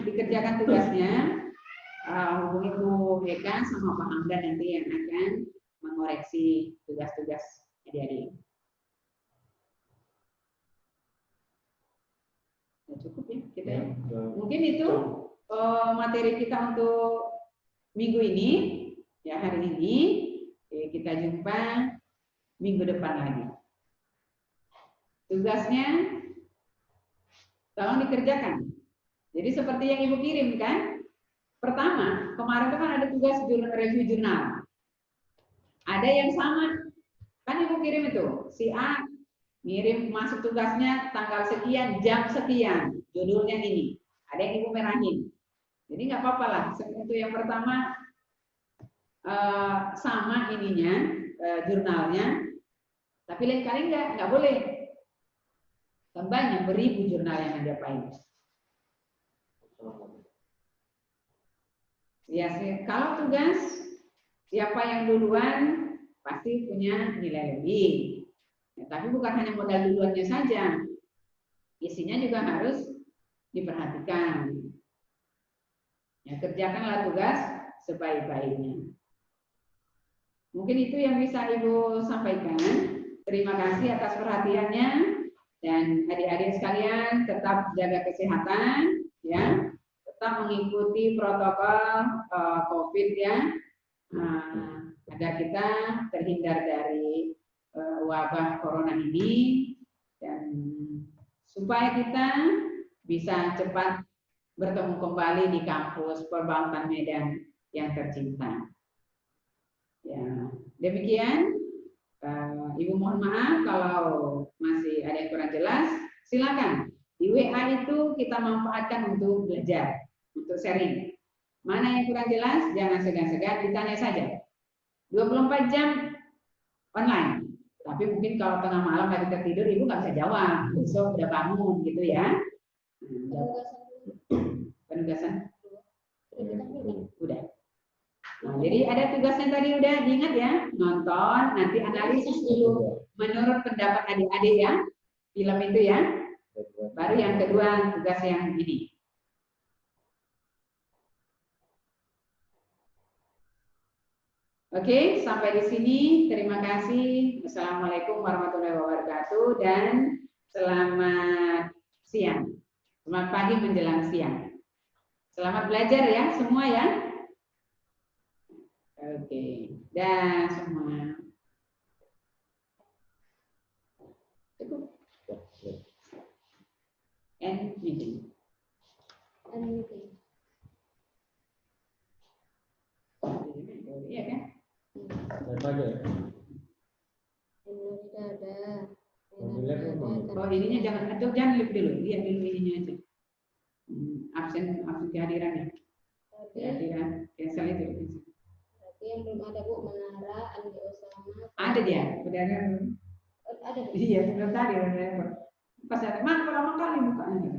dikerjakan tugasnya, hubungi Bu Eka sama Pak Hamdan nanti yang akan mengoreksi tugas-tugas adik-adik. Ya, cukup ya kita. Ya. Mungkin itu materi kita untuk minggu ini, ya hari ini. Kita jumpa minggu depan lagi. Tugasnya tolong dikerjakan. Jadi seperti yang Ibu kirim kan. Pertama, kemarin kan ada tugas review jurnal. Ada yang sama. Kan Ibu kirim itu. Si A ngirim masuk tugasnya tanggal sekian, jam sekian. Judulnya ini. Ada yang Ibu merahin. Jadi nggak apa-apa lah. Untuk yang pertama sama ininya, jurnalnya. Tapi lain kali nggak boleh. Banyak beribu jurnal yang Anda pakai. Ya, kalau tugas siapa yang duluan pasti punya nilai lebih. Ya, tapi bukan hanya modal duluannya saja, isinya juga harus diperhatikan. Ya, kerjakanlah tugas sebaik-baiknya. Mungkin itu yang bisa Ibu sampaikan. Terima kasih atas perhatiannya. Dan adik-adik sekalian tetap jaga kesehatan, ya, tetap mengikuti protokol COVID ya, agar kita terhindar dari wabah corona ini dan supaya kita bisa cepat bertemu kembali di kampus Perbankan Medan yang tercinta. Ya, demikian. Ibu mohon maaf kalau masih ada yang kurang jelas. Silakan di WA itu kita manfaatkan untuk belajar, untuk sharing. Mana yang kurang jelas jangan segan-segan ditanya saja. 24 jam online. Tapi mungkin kalau tengah malam lagi tertidur ibu nggak bisa jawab. Besok udah bangun gitu ya. Penugasan udah. Nah, jadi ada tugasnya tadi udah diingat ya, nonton, nanti analisis dulu menurut pendapat adik-adik ya, film itu ya. Baru yang kedua tugas yang ini. Oke, sampai di sini. Terima kasih. Assalamualaikum warahmatullahi wabarakatuh dan selamat siang. Selamat pagi menjelang siang. Selamat belajar ya semua ya. Oke, dan semua. Cukup. End meeting. Iya kan? Oh ininya jangan lihat dulu, lihat dulu ininya aja. Absen kehadirannya. Kehadiran, cancel itu. Yang belum ada Bu, Menara, Andi Osama. Ada dia, udah ada. Ada. Iya, belum tadi udah. Pas ada, mana pertama kali bukanya?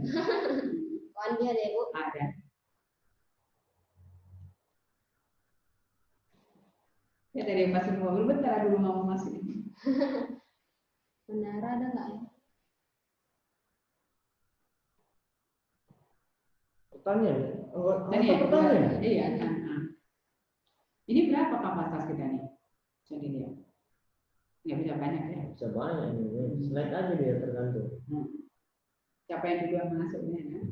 Andi ada ya Bu? Ada. Ya dari masuk mobil bentar dulu mau masuk. Menara ada nggak ya? Pertanyaan. Pertanyaan. Iya. Ini berapa kapasitas kita nih? Jadi dia nggak bisa banyak ya? Bisa banyak ini. Slide aja dia tergantung. Siapa yang duluan masuknya ya?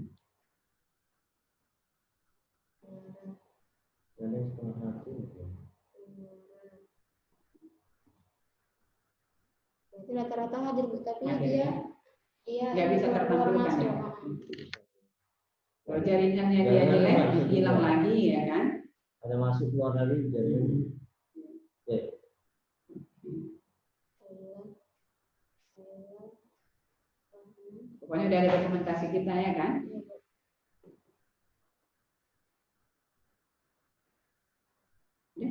Ada yang setengah hati. Itu rata-rata hadir Bu, tapi Hadir, dia nggak bisa tertampilkan ya? Kalau jaringannya dia Jaringan jelek, masuk hilang juga. lagi ya kan? Ada masuk keluar lagi jadi. Pokoknya udah ada dokumentasi kita ya kan? Ya.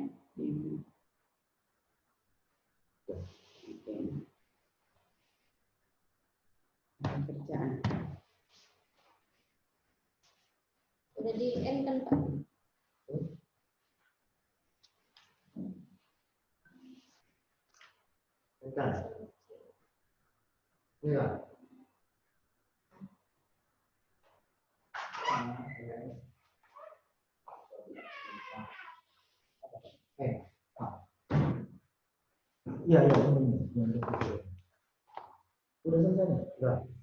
Kerjaan. udah di end kan Pak? Bentar. Enggak. Iya. Udah selesai? Enggak.